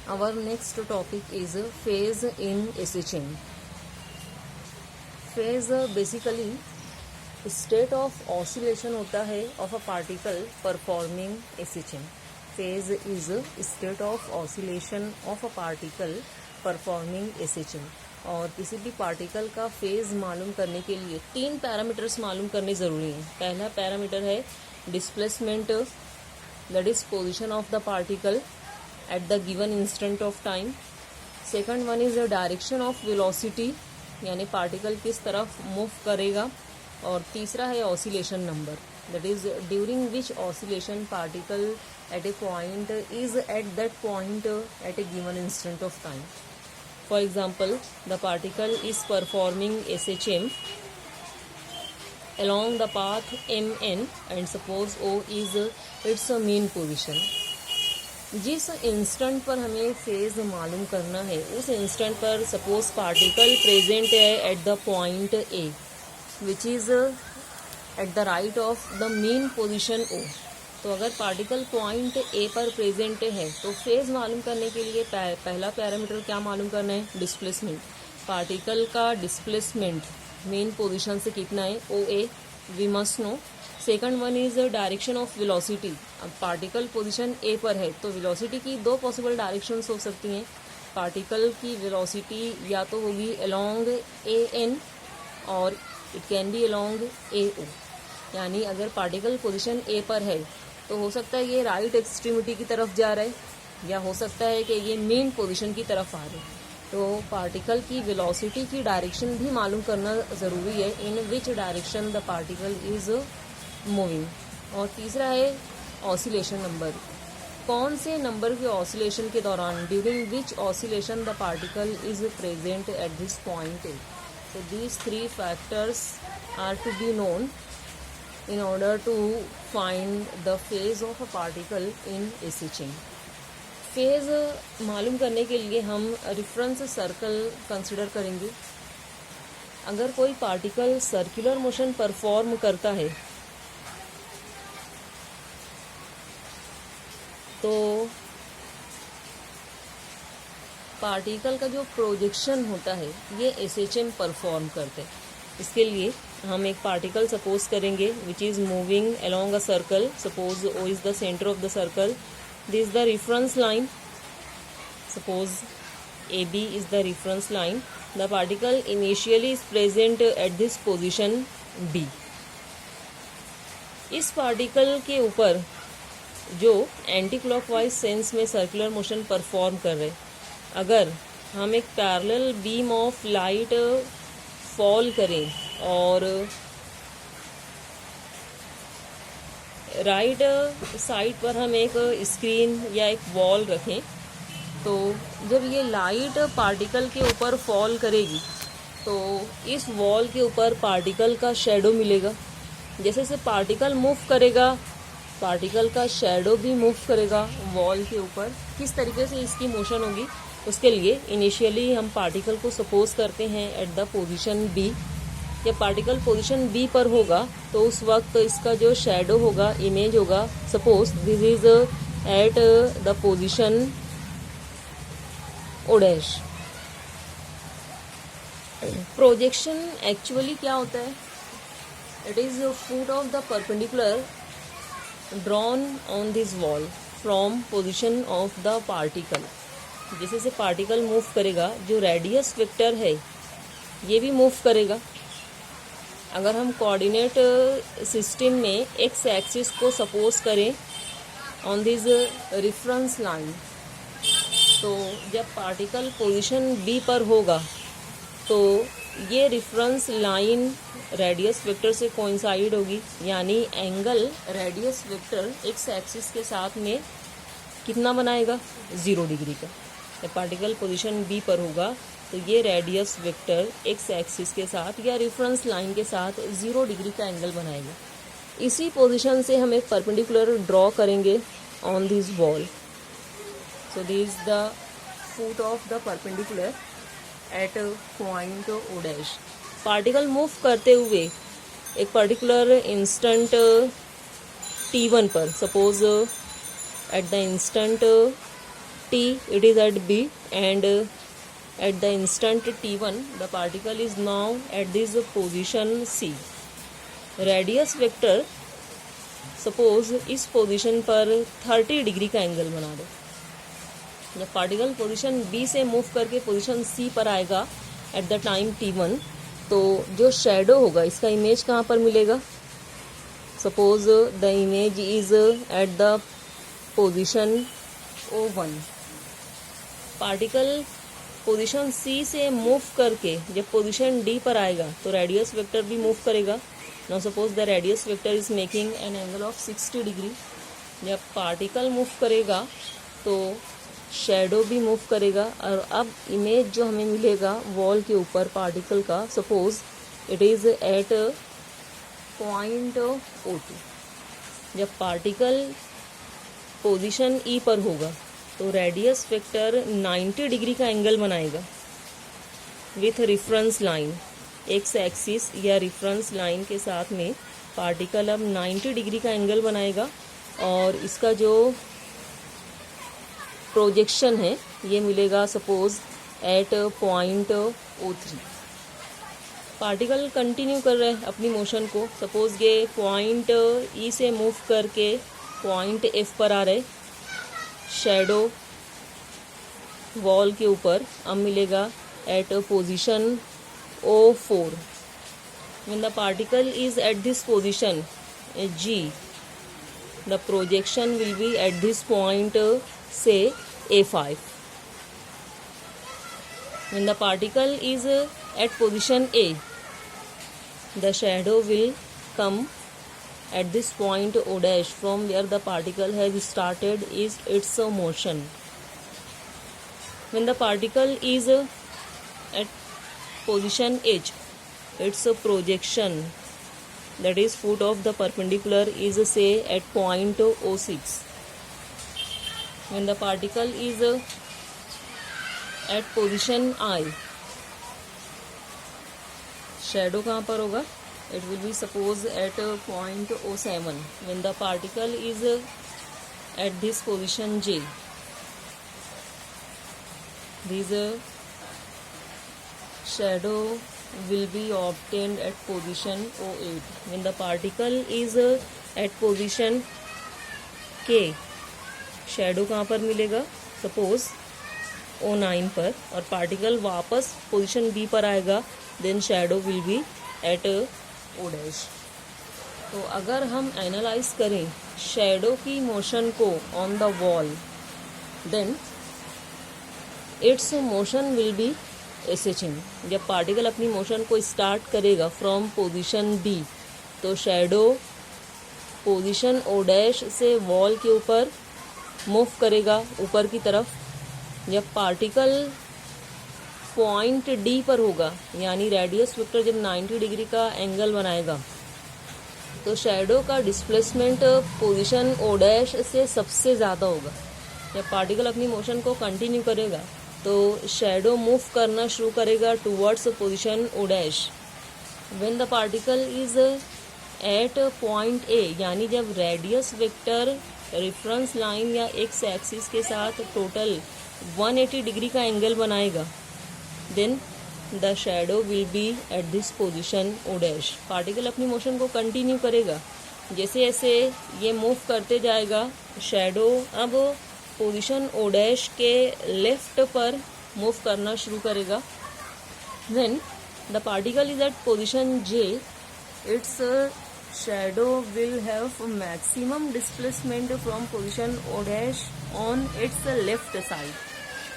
Our next topic is phase in AC chain. Phase basically state of oscillation होता है of a particle performing AC chain. Phase is state of oscillation of a particle performing AC chain. और किसी भी particle का phase मालूम करने के लिए 3 पैरामीटर्स मालूम करने ज़रूरी हैं. पहला पैरामीटर है displacement, that is position of the particle at the given instant of time. Second one is the direction of velocity, यानी पार्टिकल किस तरफ मूव करेगा. और तीसरा है oscillation number, that is during which oscillation particle at a point is at that point at a given instant of time. For example, the particle is performing SHM along the path MN and suppose O is its mean position. जिस instant पर हमें फेज मालूम करना है उस instant पर suppose particle present है at the point A which is at the right of the mean position O. तो अगर पार्टिकल पॉइंट ए पर प्रेजेंट है तो फेज मालूम करने के लिए पहला पैरामीटर क्या मालूम करना है, डिस्प्लेसमेंट. पार्टिकल का डिस्प्लेसमेंट मेन पोजीशन से कितना है, O A, we must know. Second one is direction of velocity. अब पार्टिकल पोजीशन ए पर है तो वेलोसिटी की 2 पॉसिबल डायरेक्शंस हो सकती हैं. पार्टिकल की वेलोसिटी या तो होगी अलोंग ए एन और इट कैन बी अलोंग ए ओ. यानी अगर पार्टिकल पोजीशन ए पर है तो हो सकता है ये राइट एक्सट्रीमिटी की तरफ जा रहा है या हो सकता है कि ये मेन पोजीशन की तरफ आ रहे. तो पार्टिकल की वेलोसिटी की डायरेक्शन भी मालूम करना ज़रूरी है, in which direction the particle is moving. और तीसरा है ऑसिलेशन नंबर. कौन से नंबर के ऑसिलेशन के दौरान, during which oscillation the particle is present at this point A. So these 3 factors are to be known in order to find the phase of a particle in AC chain. Phase मालूम करने के लिए हम reference circle consider करेंगे. अगर कोई particle circular motion perform करता है तो पार्टिकल का जो प्रोजेक्शन होता है ये SHM परफॉर्म करते हैं. इसके लिए हम एक पार्टिकल सपोज करेंगे which is moving along a circle. Suppose O is the centre of the circle, this the reference line. Suppose AB is the reference line. The particle initially is present at this position B. इस particle के ऊपर जो anti clockwise sense में circular motion perform कर रहे, अगर हम एक parallel beam of light fall करें और राइट साइड पर हम एक स्क्रीन या एक वॉल रखें, तो जब ये लाइट पार्टिकल के ऊपर फॉल करेगी तो इस वॉल के ऊपर पार्टिकल का शेडो मिलेगा. जैसे जैसे पार्टिकल मूव करेगा पार्टिकल का शेडो भी मूव करेगा वॉल के ऊपर. किस तरीके से इसकी मोशन होगी, उसके लिए इनिशियली हम पार्टिकल को सपोज करते हैं एट द पोजीशन बी. जब पार्टिकल पोजीशन बी पर होगा तो उस वक्त इसका जो शेडो होगा, इमेज होगा, suppose this is at the position O dash. Projection actually क्या होता है, it is foot of the perpendicular drawn on this wall from position of the particle. जैसे से पार्टिकल मूव करेगा जो रेडियस वेक्टर है ये भी मूव करेगा. अगर हम कोऑर्डिनेट सिस्टम में एक्स एक्सिस को सपोज करें ऑन दिस रेफरेंस लाइन, तो जब पार्टिकल पोजीशन बी पर होगा तो ये रेफरेंस लाइन रेडियस वेक्टर से कोइंसाइड होगी. यानी angle radius vector x axis के साथ में कितना बनाएगा, 0 डिग्री का. जब पार्टिकल पोजीशन बी पर होगा तो ये रेडियस वेक्टर एक्स एक्सिस के साथ या रेफरेंस लाइन के साथ 0 डिग्री का एंगल बनाएगा. इसी पोजीशन से हम एक परपेंडिकुलर ड्रॉ करेंगे on this wall. So this is the foot of the perpendicular at point O dash. Particle move करते हुए एक पर्टिकुलर इंस्टेंट T1 पर, suppose at the instant T, it is at B, and at the instant T1 the particle is now at this position C. Radius vector suppose इस position पर 30 degree का angle बना दो। जब particle position B से move करके position C पर आएगा एट द टाइम T1, तो जो शेडो होगा इसका इमेज कहाँ पर मिलेगा? Suppose the image is at the position O1। Particle position C से मूव करके जब पोजीशन D पर आएगा तो रेडियस वेक्टर भी मूव करेगा। Now suppose the radius vector is making an angle of 60 degree. जब पार्टिकल मूव करेगा तो शेडो भी मूव करेगा, और अब इमेज जो हमें मिलेगा वॉल के ऊपर पार्टिकल का, suppose it is at point O2। जब पार्टिकल पोजीशन E पर होगा तो रेडियस वेक्टर 90 डिग्री का एंगल बनाएगा with reference line. X axis या रेफरेंस लाइन के साथ में पार्टिकल अब 90 डिग्री का एंगल बनाएगा, और इसका जो प्रोजेक्शन है ये मिलेगा suppose at point O3। Particle continue कर रहे हैं अपनी मोशन को। सपोज ये पॉइंट E से मूव करके पॉइंट F पर आ रहे। शेडो वॉल के ऊपर अब मिलेगा at position O4। when the particle is at this position G, the projection will be at this point say A5. when the particle is at position A, the shadow will come at this point O dash, from where the particle has started is its motion. when the particle is at position H, its projection, that is foot of the perpendicular, is say at point O6. when the particle is at position I, shadow कहाँ पर होगा? it will be suppose at point O7. when the particle is at this position J, this shadow will be obtained at position O8. when the particle is at position K, shadow कहाँ पर मिलेगा? suppose O9 पर, और particle वापस position B पर आएगा, then shadow will be at O dash. तो अगर हम एनालाइज करें शेडो की मोशन को on the wall, then its motion will be एसेचिंग। जब पार्टिकल अपनी मोशन को स्टार्ट करेगा फ्रॉम पोजीशन B, तो शेडो पोजीशन O डैश से वॉल के ऊपर मूव करेगा ऊपर की तरफ। जब पार्टिकल पॉइंट D पर होगा, यानी रेडियस वेक्टर जब 90 डिग्री का एंगल बनाएगा, तो शेडो का डिस्प्लेसमेंट पोजीशन O डैश से सबसे ज़्यादा होगा। जब पार्टिकल अपनी मोशन को कंटिन्यू करेगा तो शेडो मूव करना शुरू करेगा towards position O dash. When the particle is at point A, यानी जब रेडियस वेक्टर रेफरेंस लाइन या एक्स एक्सिस के साथ टोटल 180 डिग्री का एंगल बनाएगा, then the shadow will be at this position O dash. Particle अपनी motion को continue करेगा, जैसे जैसे ये मूव करते जाएगा शेडो अब पोजीशन O डैश के लेफ्ट पर मूव करना शुरू करेगा। When the particle is eight position J, its shadow will have maximum displacement from position O dash on its left side.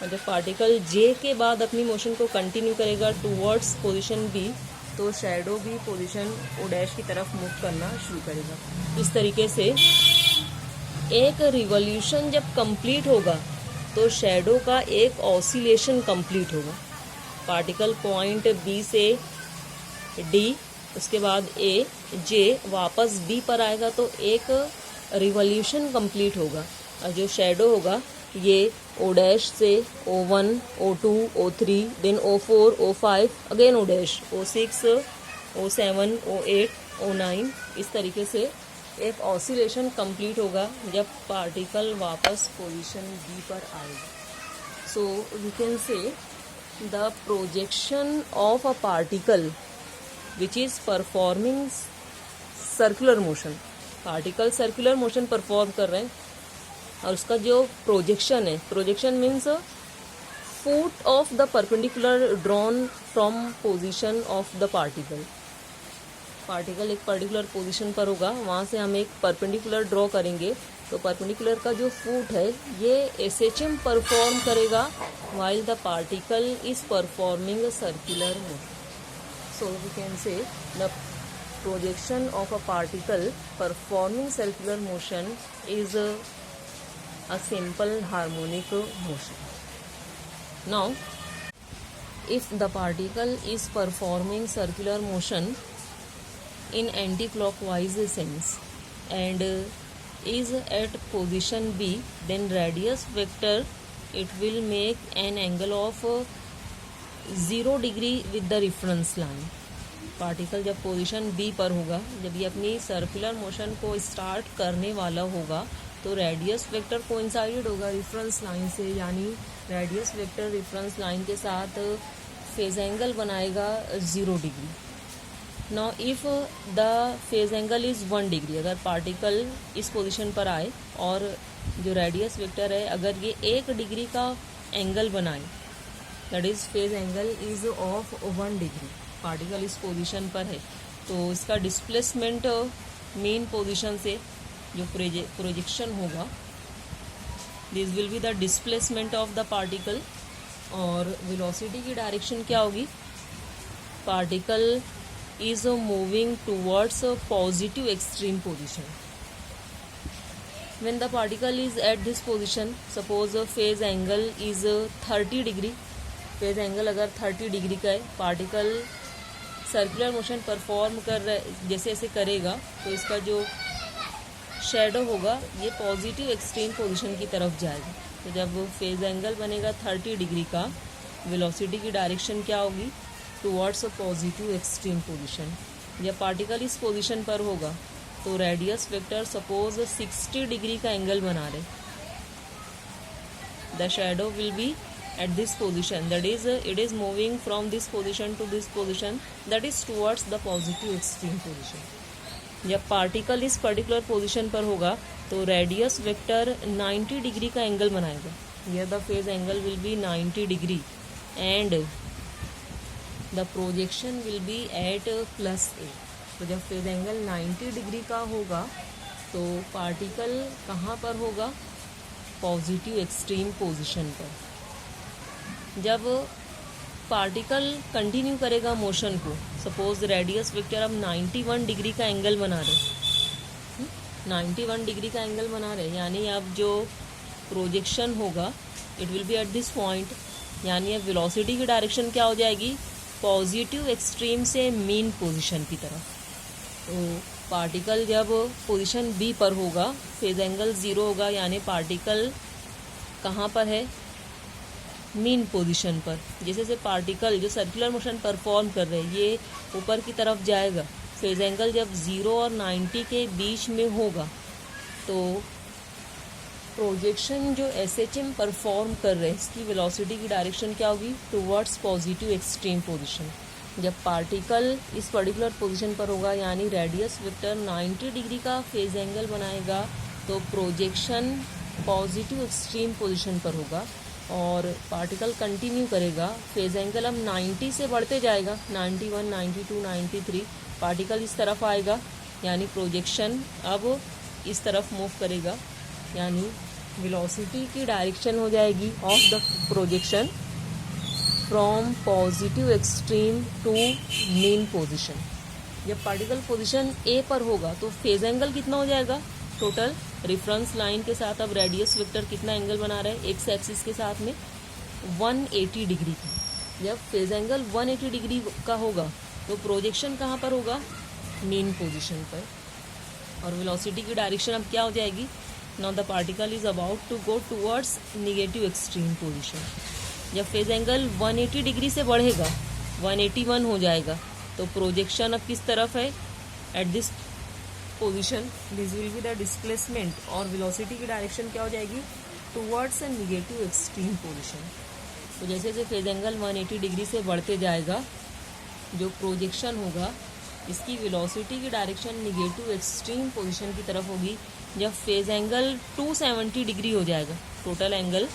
और जब पार्टिकल J के बाद अपनी मोशन को कंटिन्यू करेगा टूवर्ड्स पोजीशन B, तो शेडो भी पोजीशन O डैश की तरफ मूव करना शुरू करेगा। इस तरीके से एक रिवॉल्यूशन जब कंप्लीट होगा तो शेडो का एक ऑसिलेशन कंप्लीट होगा। पार्टिकल पॉइंट B से D, उसके बाद A, J वापस B पर आएगा तो एक रिवॉल्यूशन कंप्लीट होगा, और जो शेडो होगा ये O डैश से O1, O2, O3, then O4, O5, again O dash, O6, O7, O8, O9, इस तरीके से एक ऑसिलेशन कंप्लीट होगा जब पार्टिकल वापस पोजीशन B पर आएगा। So we can say the projection of a particle which is performing circular motion, particle circular motion perform कर रहे हैं और उसका जो प्रोजेक्शन है, projection means foot of the perpendicular drawn from position of the particle. Particle एक particular position पर होगा, वहाँ से हम एक परपेंडिकुलर ड्रॉ करेंगे, तो परपेंडिकुलर का जो फुट है ये एसएचएम परफॉर्म करेगा while the particle is performing a circular motion. So we can say the projection of a particle performing circular motion is a simple harmonic motion. Now, if the particle is performing circular motion in anti-clockwise sense and is at position B, then radius vector it will make an angle of 0 degree with the reference line. Particle जब position B पर होगा, जब ये अपनी circular motion को start करने वाला होगा, तो रेडियस वेक्टर कोइंसाइड होगा रेफरेंस लाइन से, यानी रेडियस वेक्टर रेफरेंस लाइन के साथ फेज एंगल बनाएगा 0 degree. Now if the phase angle is 1 degree, अगर पार्टिकल इस पोजीशन पर आए और जो रेडियस वेक्टर है अगर ये 1 डिग्री का एंगल बनाए, that is phase angle is of 1 degree, particle इस पोजीशन पर है, तो इसका डिस्प्लेसमेंट मेन पोजीशन से जो प्रोजेक्शन होगा, this will be the displacement of the particle. और वेलोसिटी की डायरेक्शन क्या होगी, particle is moving towards a positive extreme position. When the particle is at this position, suppose a phase angle is 30 degree, phase angle अगर 30 degree का है, particle circular motion perform कर रहा जैसे ऐसे करेगा, तो इसका जो शेडो होगा ये पॉजिटिव एक्सट्रीम पोजीशन की तरफ जाएगा। तो जब फेज एंगल बनेगा 30 डिग्री का, वेलोसिटी की डायरेक्शन क्या होगी, towards a positive extreme position. जब पार्टिकल इस पोजीशन पर होगा तो रेडियस वेक्टर सपोज 60 डिग्री का एंगल बना रहे, the shadow will be at this position, that is it is moving from this position to this position, that is towards the positive extreme position. जब particle इस particular position पर होगा तो radius vector 90 degree का angle बनाएगा, here the phase angle will be 90 degree and the projection will be at +a। तो जब phase angle 90 degree का होगा तो पार्टिकल कहाँ पर होगा, पॉजिटिव एक्सट्रीम पोजीशन पर। जब पार्टिकल कंटिन्यू करेगा मोशन को, सपोज रेडियस वेक्टर अब 91 डिग्री का एंगल बना रहे, 91 डिग्री का एंगल बना रहे, यानी अब जो प्रोजेक्शन होगा it will be at this point, यानी अब वेलोसिटी की डायरेक्शन क्या हो जाएगी, पॉजिटिव एक्सट्रीम से मीन पोजीशन की तरफ। तो पार्टिकल जब पोजीशन बी पर होगा, फेज एंगल 0 होगा, यानी पार्टिकल कहाँ पर है, मीन पोजीशन पर। जैसे से पार्टिकल जो सर्कुलर मोशन परफॉर्म कर रहे हैं ये ऊपर की तरफ जाएगा, फेज एंगल जब 0 और 90 के बीच में होगा तो प्रोजेक्शन जो एसएचएम परफॉर्म कर रहे हैं इसकी वेलोसिटी की डायरेक्शन क्या होगी, टुवर्ड्स पॉजिटिव एक्सट्रीम पोजीशन। जब पार्टिकल इस पर्टिकुलर पोजीशन पर होगा, यानी रेडियस वेक्टर 90 डिग्री का फेज एंगल बनाएगा, तो प्रोजेक्शन पॉजिटिव एक्सट्रीम पोजीशन पर होगा और पार्टिकल कंटिन्यू करेगा, फेज एंगल अब 90 से बढ़ते जाएगा, 91, 92, 93, पार्टिकल इस तरफ आएगा, यानी प्रोजेक्शन अब इस तरफ मूव करेगा, यानी वेलोसिटी की डायरेक्शन हो जाएगी of the projection from positive extreme to mean position. जब पार्टिकल पोजीशन ए पर होगा तो फेज एंगल कितना हो जाएगा, टोटल रेफरेंस लाइन के साथ अब रेडियस वेक्टर कितना एंगल बना रहा है, एक्स एक्सिस के साथ में 180 डिग्री का। जब फेज एंगल 180 डिग्री का होगा तो प्रोजेक्शन कहाँ पर होगा, मीन पोजीशन पर, और वेलोसिटी की डायरेक्शन अब क्या हो जाएगी, now the particle is about to go towards negative extreme position. जब फेज एंगल 180 डिग्री से बढ़ेगा, 181 हो जाएगा, तो प्रोजेक्शन अब किस तरफ है, eight this position, this will be the displacement, और वेलोसिटी की डायरेक्शन क्या हो जाएगी, towards a negative extreme position. तो जैसे जैसे फेज एंगल 180 डिग्री से बढ़ते जाएगा, जो प्रोजेक्शन होगा इसकी वेलोसिटी की डायरेक्शन निगेटिव एक्सट्रीम पोजीशन की तरफ होगी। जब फेज एंगल 270 डिग्री हो जाएगा, total angle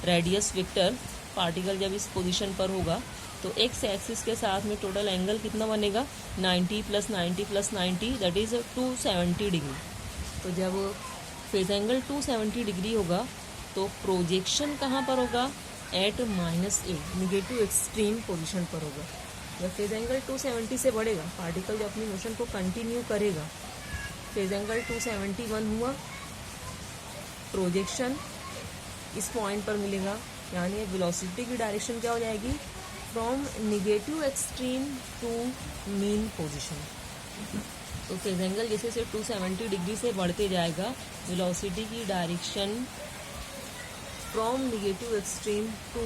radius vector particle जब इस पोजीशन पर होगा तो एक्स एक्सिस के साथ में टोटल एंगल कितना बनेगा, 90 + 90 + 90 दैट इज 270 डिग्री। तो जब फेज एंगल 270 डिग्री होगा तो प्रोजेक्शन कहाँ पर होगा, at -a negative extreme position पर होगा। जब फेज एंगल 270 से बढ़ेगा, पार्टिकल जब अपनी मोशन को कंटिन्यू करेगा, फेज एंगल 271 हुआ, प्रोजेक्शन इस पॉइंट पर मिलेगा, यानी वेलोसिटी की डायरेक्शन क्या हो जाएगी, from negative extreme to mean position. तो फेज एंगल जैसे से 270 डिग्री से बढ़ते जाएगा, वेलोसिटी की direction from negative extreme to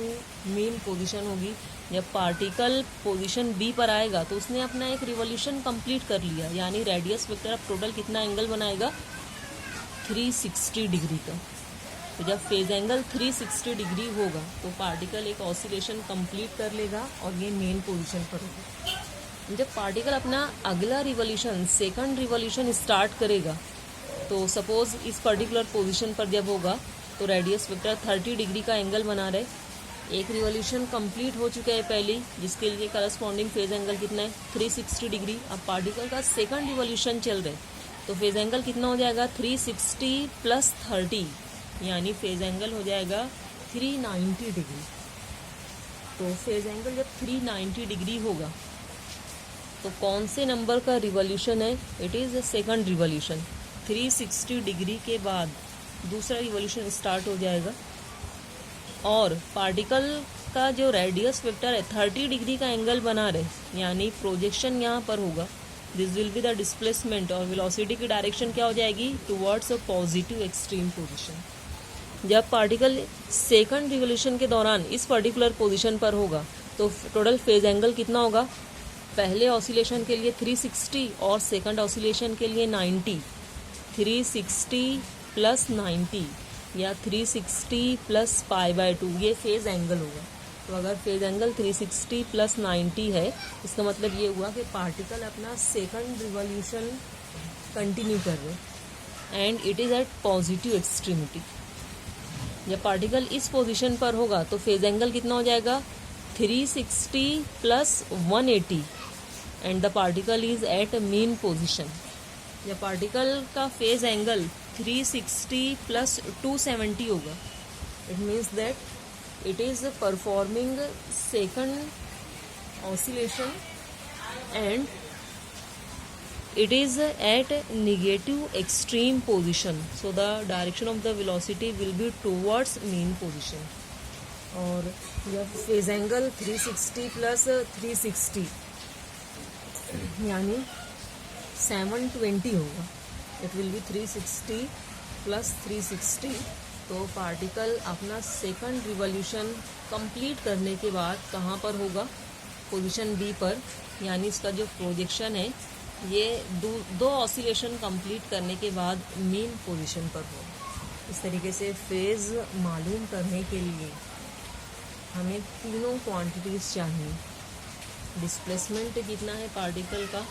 mean position होगी। जब पार्टिकल पोजीशन बी पर आएगा तो उसने अपना एक रिवॉल्यूशन कंप्लीट कर लिया, यानी रेडियस वेक्टर अब टोटल कितना एंगल बनाएगा, 360 डिग्री का। तो जब फेज एंगल 360 डिग्री होगा तो पार्टिकल एक ऑसिलेशन कंप्लीट कर लेगा और ये मेन पोजीशन पर होगा। जब पार्टिकल अपना अगला रिवॉल्यूशन, सेकंड रिवॉल्यूशन स्टार्ट करेगा, तो सपोज इस पर्टिकुलर पोजीशन पर जब होगा तो रेडियस वेक्टर 30 डिग्री का एंगल बना रहे। एक रिवॉल्यूशन कंप्लीट हो चुका है पहली, जिसके लिए करस्पॉन्डिंग फेज एंगल कितना है, 360 डिग्री। अब पार्टिकल का सेकंड रिवॉल्यूशन चल रहे तो फेज एंगल कितना हो जाएगा, 360 + 30, यानी फेज एंगल हो जाएगा 390 डिग्री। तो फेज एंगल जब 390 डिग्री होगा तो कौन से नंबर का रिवॉल्यूशन है, it is second revolution. 360 degree के बाद दूसरा रिवॉल्यूशन स्टार्ट हो जाएगा और पार्टिकल का जो रेडियस वेक्टर है 30 डिग्री का एंगल बना रहे, यानी प्रोजेक्शन यहाँ पर होगा, this will be the displacement, और वेलोसिटी की डायरेक्शन क्या हो जाएगी, towards a positive extreme position. जब पार्टिकल सेकंड रिवॉल्यूशन के दौरान इस पर्टिकुलर पोजीशन पर होगा तो टोटल फेज एंगल कितना होगा, पहले ऑसिलेशन के लिए 360 और सेकंड ऑसिलेशन के लिए 90, 360 + 90 या 360 + π/2 ये फेज एंगल होगा। तो अगर फेज एंगल 360 + 90 है, इसका मतलब ये हुआ कि पार्टिकल अपना सेकंड रिवॉल्यूशन कंटिन्यू कर रहे and it is at positive extremity. जब पार्टिकल इस पोजीशन पर होगा तो फेज एंगल कितना हो जाएगा, 360 + 180 and the particle is at mean position. जब पार्टिकल का फेज एंगल 360 + 270 होगा, it means that it is performing second oscillation and it is at negative extreme position, so the direction of the velocity will be towards mean position। और जब phase angle 360 + 360 यानी 720 होगा, it will be 360 + 360। तो particle अपना second revolution complete करने के बाद कहाँ पर होगा, पोजीशन बी पर, यानी इसका जो प्रोजेक्शन है ये दो ऑसिलेशन कंप्लीट करने के बाद मीन पोजीशन पर हो। इस तरीके से फेज मालूम करने के लिए हमें तीनों क्वांटिटीज़ चाहिए। डिस्प्लेसमेंट कितना है पार्टिकल का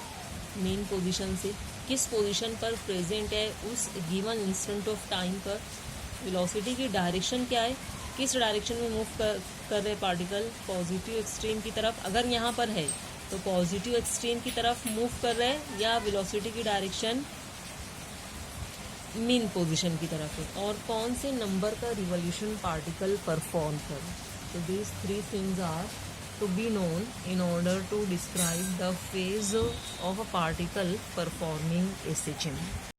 मीन पोजीशन से, किस पोजीशन पर प्रेजेंट है उस गिवन इंस्टेंट ऑफ टाइम पर, वेलोसिटी की डायरेक्शन क्या है, किस डायरेक्शन में मूव कर रहे पार्टिकल, पॉजिटिव एक्सट्रीम की तरफ अगर यहाँ पर है तो पॉजिटिव एक्सट्रीम की तरफ मूव कर रहे हैं, या वेलोसिटी की डायरेक्शन मीन पोजीशन की तरफ है, और कौन से नंबर का रिवॉल्यूशन पार्टिकल परफॉर्म कर। तो these 3 things are to be known in order to describe the phase of a particle performing a SHM।